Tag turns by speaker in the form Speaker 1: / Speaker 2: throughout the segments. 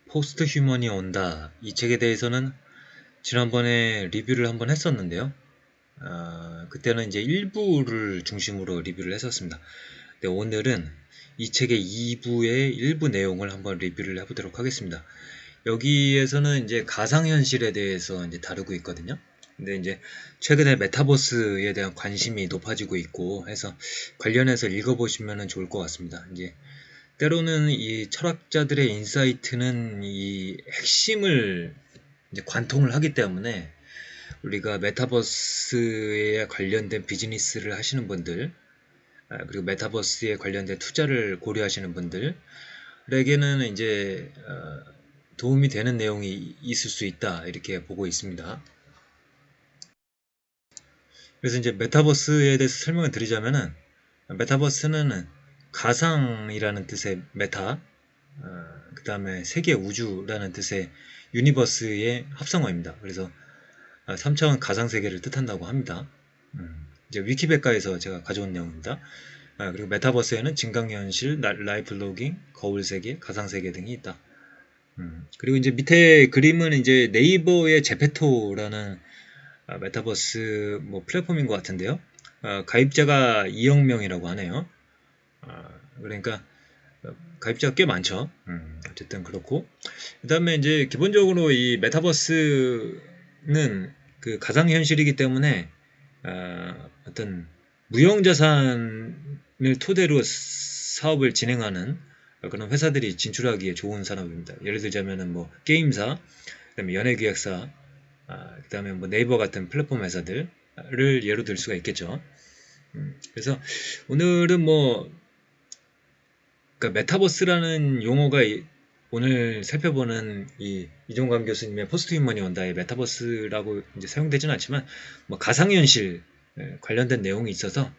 Speaker 1: 포스트 휴먼이 온다. 이 책에 대해서는 지난번에 리뷰를 한번 했었는데요. 그때는 이제 1부를 중심으로 리뷰를 했었습니다. 근데 오늘은 이 책의 2부의 일부 내용을 한번 리뷰를 해보도록 하겠습니다. 여기에서는 이제 가상현실에 대해서 이제 다루고 있거든요. 근데 이제 최근에 메타버스에 대한 관심이 높아지고 있고 해서 관련해서 읽어보시면 좋을 것 같습니다. 이제 때로는 이 철학자들의 인사이트는 이 핵심을 이제 관통을 하기 때문에 우리가 메타버스에 관련된 비즈니스를 하시는 분들, 그리고 메타버스에 관련된 투자를 고려하시는 분들에게는 이제 도움이 되는 내용이 있을 수 있다, 이렇게 보고 있습니다. 그래서 이제 메타버스에 대해서 설명을 드리자면은, 메타버스는 가상이라는 뜻의 메타, 그 다음에 세계 우주라는 뜻의 유니버스의 합성어입니다. 그래서 3차원 가상세계를 뜻한다고 합니다. 이제 위키백과에서 제가 가져온 내용입니다. 그리고 메타버스에는 증강현실, 라이프 로깅, 거울세계, 가상세계 등이 있다. 그리고 이제 밑에 그림은 이제 네이버의 제페토라는 메타버스 뭐 플랫폼인 것 같은데요. 가입자가 2억 명이라고 하네요. 그러니까 가입자가 꽤 많죠. 어쨌든 그렇고. 그 다음에 이제 기본적으로 이 메타버스는 그 가상현실이기 때문에 어떤 무형자산을 토대로 사업을 진행하는 그런 회사들이 진출하기에 좋은 산업입니다. 예를 들자면은 뭐 게임사, 그다음에 연예기획사, 그다음에 뭐 네이버 같은 플랫폼 회사들을 예로 들 수가 있겠죠. 그래서 오늘은 뭐 그러니까 메타버스라는 용어가 오늘 살펴보는 이 이종관 교수님의 포스트 휴먼이 온다의 메타버스라고 이제 사용되지는 않지만 뭐 가상현실 관련된 내용이 있어서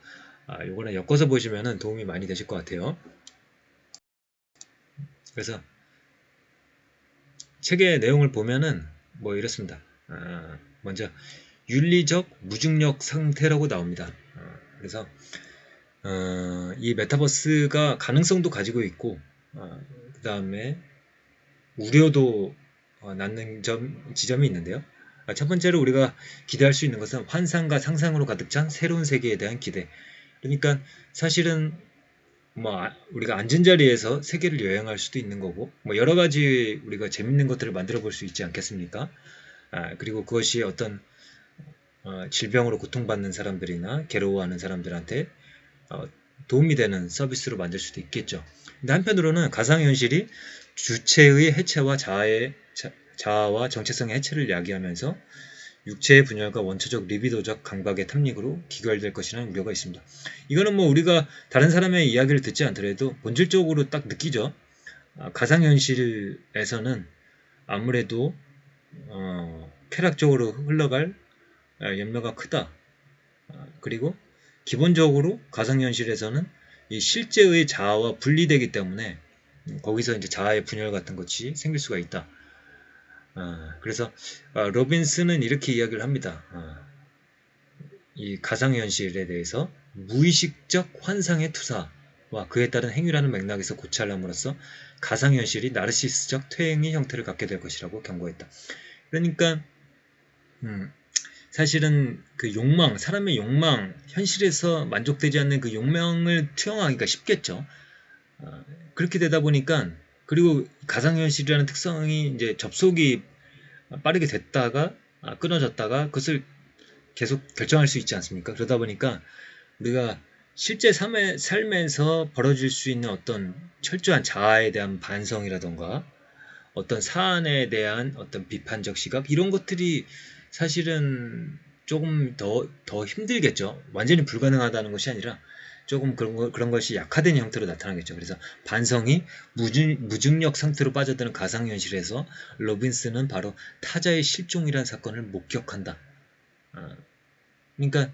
Speaker 1: 요거는 엮어서 보시면 도움이 많이 되실 것 같아요. 그래서 책의 내용을 보면은 뭐 이렇습니다. 먼저 윤리적 무중력 상태라고 나옵니다. 그래서 이 메타버스가 가능성도 가지고 있고 그 다음에 우려도 낳는 지점이 있는데요. 첫 번째로 우리가 기대할 수 있는 것은 환상과 상상으로 가득 찬 새로운 세계에 대한 기대. 그러니까 사실은 뭐 우리가 앉은 자리에서 세계를 여행할 수도 있는 거고 뭐 여러 가지 우리가 재밌는 것들을 만들어 볼 수 있지 않겠습니까? 그리고 그것이 어떤 질병으로 고통받는 사람들이나 괴로워하는 사람들한테 도움이 되는 서비스로 만들 수도 있겠죠. 근데 한편으로는 가상현실이 주체의 해체와 자아와 정체성의 해체를 야기하면서 육체의 분열과 원초적 리비도적 강박의 탐닉으로 기결될 것이라는 우려가 있습니다. 이거는 뭐 우리가 다른 사람의 이야기를 듣지 않더라도 본질적으로 딱 느끼죠. 가상현실에서는 아무래도 쾌락적으로 흘러갈 염려가 크다. 그리고 기본적으로 가상현실에서는 이 실제의 자아와 분리되기 때문에 거기서 이제 자아의 분열 같은 것이 생길 수가 있다. 그래서 로빈스는 이렇게 이야기를 합니다. 이 가상현실에 대해서 무의식적 환상의 투사와 그에 따른 행위라는 맥락에서 고찰함으로써 가상현실이 나르시스적 퇴행의 형태를 갖게 될 것이라고 경고했다. 그러니까 사실은 그 욕망, 사람의 욕망, 현실에서 만족되지 않는 그 욕망을 투영하기가 쉽겠죠. 그렇게 되다 보니까 그리고 가상현실이라는 특성이 이제 접속이 빠르게 됐다가 끊어졌다가 그것을 계속 결정할 수 있지 않습니까? 그러다 보니까 우리가 실제 삶에서 벌어질 수 있는 어떤 철저한 자아에 대한 반성이라던가 어떤 사안에 대한 어떤 비판적 시각 이런 것들이 사실은 조금 더 힘들겠죠. 완전히 불가능하다는 것이 아니라 조금 그런 것이 약화된 형태로 나타나겠죠. 그래서 반성이 무중력 상태로 빠져드는 가상현실에서 로빈스는 바로 타자의 실종이라는 사건을 목격한다. 그러니까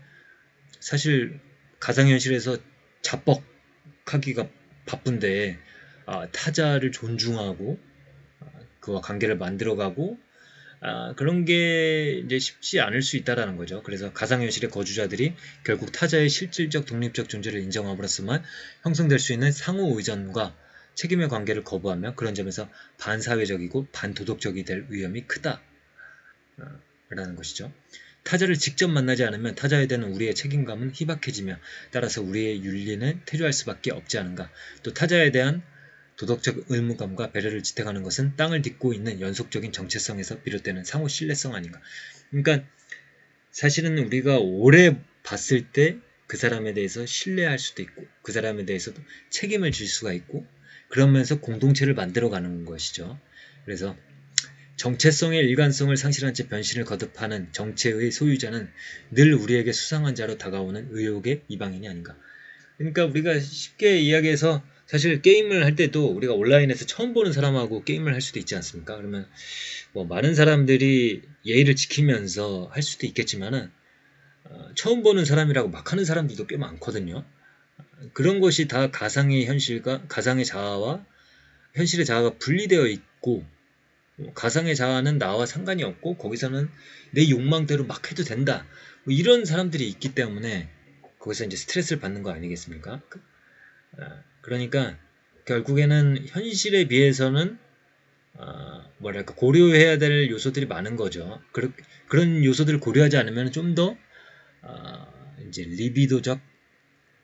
Speaker 1: 사실 가상현실에서 자뻑하기가 바쁜데 타자를 존중하고 그와 관계를 만들어가고 그런 게 이제 쉽지 않을 수 있다라는 거죠. 그래서 가상현실의 거주자들이 결국 타자의 실질적 독립적 존재를 인정함으로써만 형성될 수 있는 상호 의존과 책임의 관계를 거부하며 그런 점에서 반사회적이고 반도덕적이 될 위험이 크다. 라는 것이죠. 타자를 직접 만나지 않으면 타자에 대한 우리의 책임감은 희박해지며 따라서 우리의 윤리는 퇴조할 수밖에 없지 않은가. 또 타자에 대한 도덕적 의무감과 배려를 지탱하는 것은 땅을 딛고 있는 연속적인 정체성에서 비롯되는 상호 신뢰성 아닌가. 그러니까 사실은 우리가 오래 봤을 때 그 사람에 대해서 신뢰할 수도 있고 그 사람에 대해서도 책임을 질 수가 있고 그러면서 공동체를 만들어가는 것이죠. 그래서 정체성의 일관성을 상실한 채 변신을 거듭하는 정체의 소유자는 늘 우리에게 수상한 자로 다가오는 의혹의 이방인이 아닌가. 그러니까 우리가 쉽게 이야기해서 사실 게임을 할 때도 우리가 온라인에서 처음 보는 사람하고 게임을 할 수도 있지 않습니까? 그러면 뭐 많은 사람들이 예의를 지키면서 할 수도 있겠지만은 처음 보는 사람이라고 막 하는 사람들도 꽤 많거든요. 그런 것이 다 가상의 현실과 가상의 자아와 현실의 자아가 분리되어 있고 가상의 자아는 나와 상관이 없고 거기서는 내 욕망대로 막 해도 된다. 뭐 이런 사람들이 있기 때문에 거기서 이제 스트레스를 받는 거 아니겠습니까? 그러니까 결국에는 현실에 비해서는 뭐랄까 고려해야 될 요소들이 많은 거죠. 그런 요소들을 고려하지 않으면 좀 더 이제 리비도적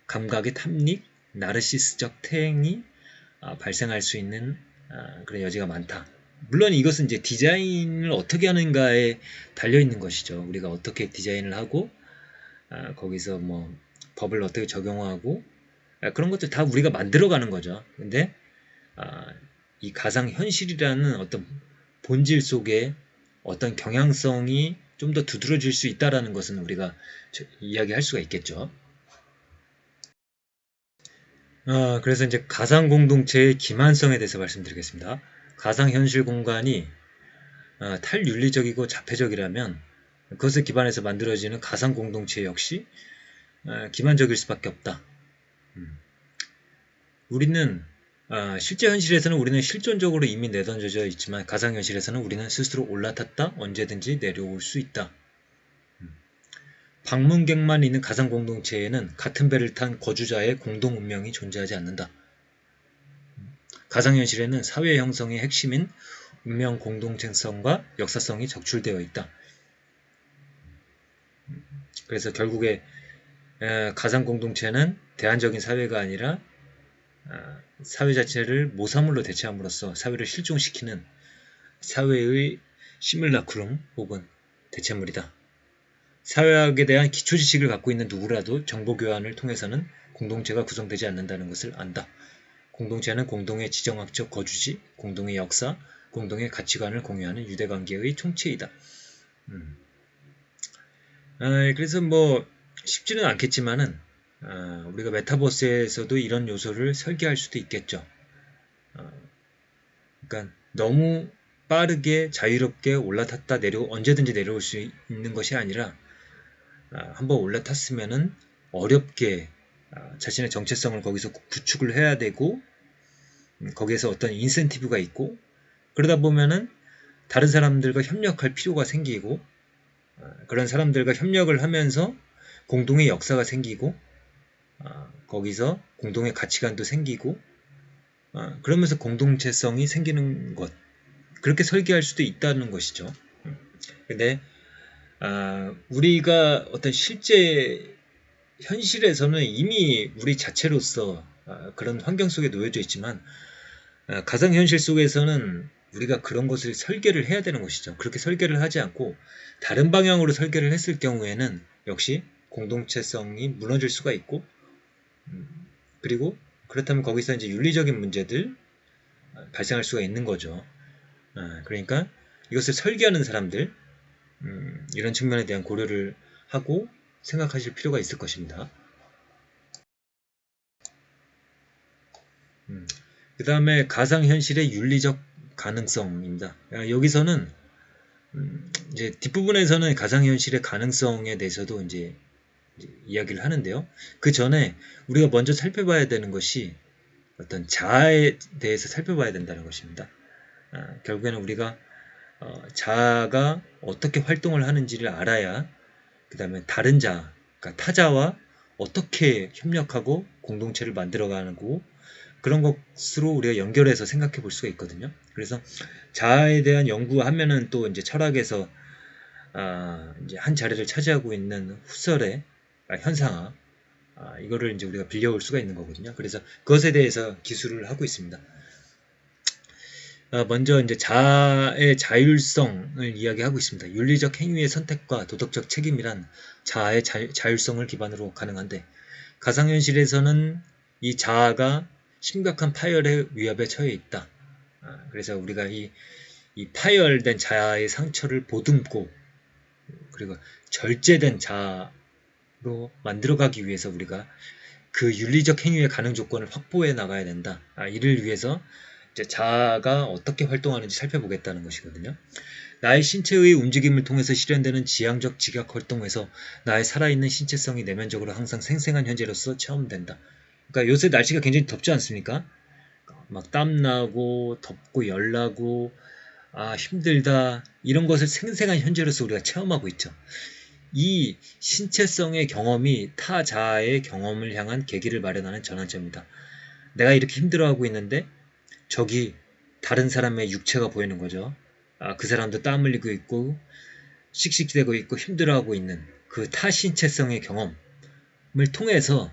Speaker 1: 감각의 탐닉, 나르시스적 퇴행이 발생할 수 있는 그런 여지가 많다. 물론 이것은 이제 디자인을 어떻게 하는가에 달려 있는 것이죠. 우리가 어떻게 디자인을 하고 거기서 뭐 법을 어떻게 적용하고 그런 것들 다 우리가 만들어가는 거죠. 근데 이 가상 현실이라는 어떤 본질 속에 어떤 경향성이 좀 더 두드러질 수 있다라는 것은 우리가 이야기할 수가 있겠죠. 그래서 이제 가상 공동체의 기만성에 대해서 말씀드리겠습니다. 가상 현실 공간이 탈윤리적이고 자폐적이라면 그것을 기반해서 만들어지는 가상 공동체 역시 기만적일 수밖에 없다. 우리는 실제 현실에서는 우리는 실존적으로 이미 내던져져 있지만 가상현실에서는 우리는 스스로 올라탔다 언제든지 내려올 수 있다. 방문객만 있는 가상 공동체에는 같은 배를 탄 거주자의 공동 운명이 존재하지 않는다. 가상현실에는 사회 형성의 핵심인 운명 공동체성과 역사성이 적출되어 있다. 그래서 결국에 가상 공동체는 대안적인 사회가 아니라 사회 자체를 모사물로 대체함으로써 사회를 실종시키는 사회의 시뮬라크룸 혹은 대체물이다. 사회학에 대한 기초 지식을 갖고 있는 누구라도 정보 교환을 통해서는 공동체가 구성되지 않는다는 것을 안다. 공동체는 공동의 지정학적 거주지, 공동의 역사, 공동의 가치관을 공유하는 유대관계의 총체이다. 그래서 뭐 쉽지는 않겠지만은 우리가 메타버스에서도 이런 요소를 설계할 수도 있겠죠. 그러니까 너무 빠르게 자유롭게 올라탔다 언제든지 내려올 수 있는 것이 아니라 한번 올라탔으면은 어렵게 자신의 정체성을 거기서 구축을 해야 되고 거기에서 어떤 인센티브가 있고 그러다 보면은 다른 사람들과 협력할 필요가 생기고 그런 사람들과 협력을 하면서 공동의 역사가 생기고 거기서 공동의 가치관도 생기고 그러면서 공동체성이 생기는 것 그렇게 설계할 수도 있다는 것이죠. 근데 우리가 어떤 실제 현실에서는 이미 우리 자체로서 그런 환경 속에 놓여져 있지만 가상현실 속에서는 우리가 그런 것을 설계를 해야 되는 것이죠. 그렇게 설계를 하지 않고 다른 방향으로 설계를 했을 경우에는 역시 공동체성이 무너질 수가 있고 그리고 그렇다면 거기서 이제 윤리적인 문제들 발생할 수가 있는 거죠. 그러니까 이것을 설계하는 사람들 이런 측면에 대한 고려를 하고 생각하실 필요가 있을 것입니다. 그 다음에 가상현실의 윤리적 가능성입니다. 여기서는 이제 뒷부분에서는 가상현실의 가능성에 대해서도 이제 이야기를 하는데요. 그 전에 우리가 먼저 살펴봐야 되는 것이 어떤 자아에 대해서 살펴봐야 된다는 것입니다. 결국에는 우리가 자아가 어떻게 활동을 하는지를 알아야 그 다음에 다른 자아, 그러니까 타자와 어떻게 협력하고 공동체를 만들어가고 그런 것으로 우리가 연결해서 생각해 볼 수가 있거든요. 그래서 자아에 대한 연구하면은 또 이제 철학에서 이제 한 자리를 차지하고 있는 후설의 현상화, 이거를 이제 우리가 빌려올 수가 있는 거거든요. 그래서 그것에 대해서 기술을 하고 있습니다. 먼저 이제 자아의 자율성을 이야기하고 있습니다. 윤리적 행위의 선택과 도덕적 책임이란 자아의 자율성을 기반으로 가능한데, 가상현실에서는 이 자아가 심각한 파열의 위협에 처해 있다. 그래서 우리가 이 파열된 자아의 상처를 보듬고, 그리고 절제된 자아로 만들어가기 위해서 우리가 그 윤리적 행위의 가능 조건을 확보해 나가야 된다. 이를 위해서 이제 자아가 어떻게 활동하는지 살펴보겠다는 것이거든요. 나의 신체의 움직임을 통해서 실현되는 지향적 직역 활동에서 나의 살아있는 신체성이 내면적으로 항상 생생한 현재로서 체험된다. 그러니까 요새 날씨가 굉장히 덥지 않습니까? 막 땀나고 덥고 열나고 힘들다, 이런 것을 생생한 현재로서 우리가 체험하고 있죠. 이 신체성의 경험이 타 자아의 경험을 향한 계기를 마련하는 전환점이다. 내가 이렇게 힘들어하고 있는데 저기 다른 사람의 육체가 보이는 거죠. 그 사람도 땀 흘리고 있고 씩씩대고 있고 힘들어하고 있는 그 타신체성의 경험을 통해서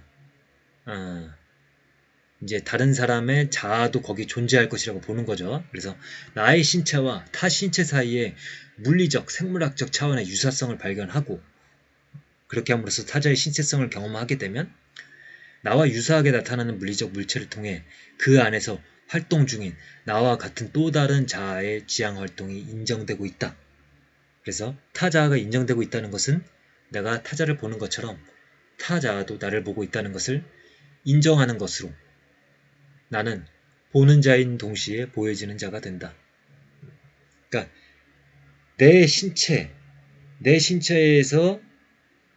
Speaker 1: 이제 다른 사람의 자아도 거기 존재할 것이라고 보는 거죠. 그래서 나의 신체와 타 신체 사이에 물리적, 생물학적 차원의 유사성을 발견하고, 그렇게 함으로써 타자의 신체성을 경험하게 되면 나와 유사하게 나타나는 물리적 물체를 통해 그 안에서 활동 중인 나와 같은 또 다른 자아의 지향 활동이 인정되고 있다. 그래서 타자아가 인정되고 있다는 것은 내가 타자를 보는 것처럼 타자아도 나를 보고 있다는 것을 인정하는 것으로 나는 보는 자인 동시에 보여지는 자가 된다. 그러니까 내 신체에서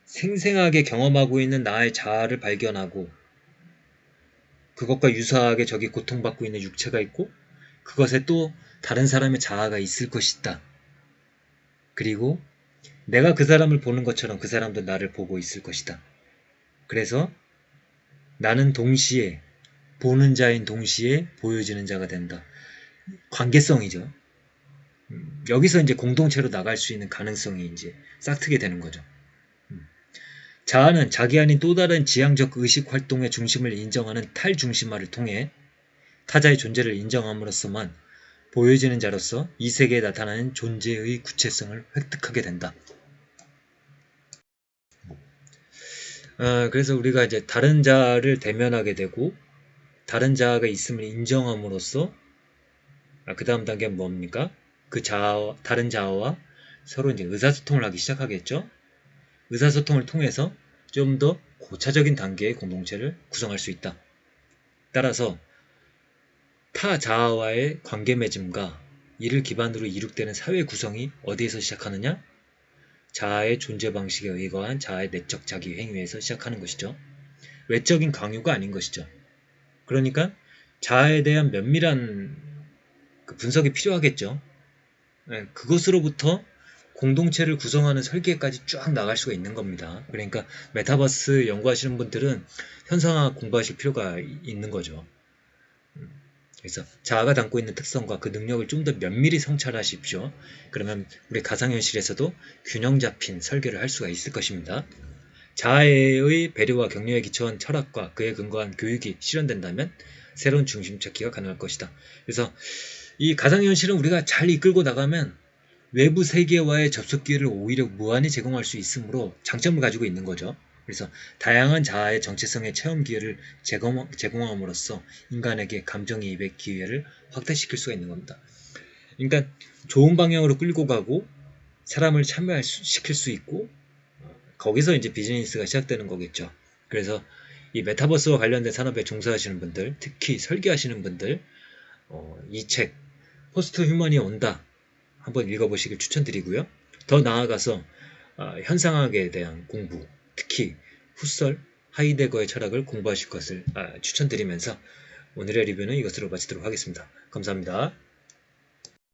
Speaker 1: 생생하게 경험하고 있는 나의 자아를 발견하고, 그것과 유사하게 저기 고통받고 있는 육체가 있고, 그것에 또 다른 사람의 자아가 있을 것이다. 그리고 내가 그 사람을 보는 것처럼 그 사람도 나를 보고 있을 것이다. 그래서 나는 동시에 보는 자인 동시에 보여지는 자가 된다. 관계성이죠. 여기서 이제 공동체로 나갈 수 있는 가능성이 이제 싹트게 되는 거죠. 자아는 자기 아닌 또 다른 지향적 의식 활동의 중심을 인정하는 탈중심화를 통해 타자의 존재를 인정함으로써만 보여지는 자로서 이 세계에 나타나는 존재의 구체성을 획득하게 된다. 그래서 우리가 이제 다른 자아를 대면하게 되고, 다른 자아가 있음을 인정함으로써 그 다음 단계는 뭡니까? 그 다른 자아와 서로 이제 의사소통을 하기 시작하겠죠. 의사소통을 통해서 좀 더 고차적인 단계의 공동체를 구성할 수 있다. 따라서 타 자아와의 관계 맺음과 이를 기반으로 이룩되는 사회 구성이 어디에서 시작하느냐? 자아의 존재 방식에 의거한 자아의 내적 자기 행위에서 시작하는 것이죠. 외적인 강요가 아닌 것이죠. 그러니까 자아에 대한 면밀한 분석이 필요하겠죠. 그것으로부터 공동체를 구성하는 설계까지 쫙 나갈 수가 있는 겁니다. 그러니까 메타버스 연구하시는 분들은 현상화 공부하실 필요가 있는 거죠. 그래서 자아가 담고 있는 특성과 그 능력을 좀 더 면밀히 성찰하십시오. 그러면 우리 가상현실에서도 균형 잡힌 설계를 할 수가 있을 것입니다. 자아의 배려와 격려에 기초한 철학과 그에 근거한 교육이 실현된다면 새로운 중심 찾기가 가능할 것이다. 그래서 이 가상현실은 우리가 잘 이끌고 나가면 외부 세계와의 접속 기회를 오히려 무한히 제공할 수 있으므로 장점을 가지고 있는 거죠. 그래서 다양한 자아의 정체성의 체험 기회를 제공함으로써 인간에게 감정이입의 기회를 확대시킬 수가 있는 겁니다. 그러니까 좋은 방향으로 끌고 가고 사람을 참여시킬 수 있고, 거기서 이제 비즈니스가 시작되는 거겠죠. 그래서 이 메타버스와 관련된 산업에 종사하시는 분들, 특히 설계하시는 분들, 이 책 포스트 휴먼이 온다 한번 읽어보시길 추천드리고요. 더 나아가서 현상학에 대한 공부, 특히 후설, 하이데거의 철학을 공부하실 것을 추천드리면서 오늘의 리뷰는 이것으로 마치도록 하겠습니다. 감사합니다.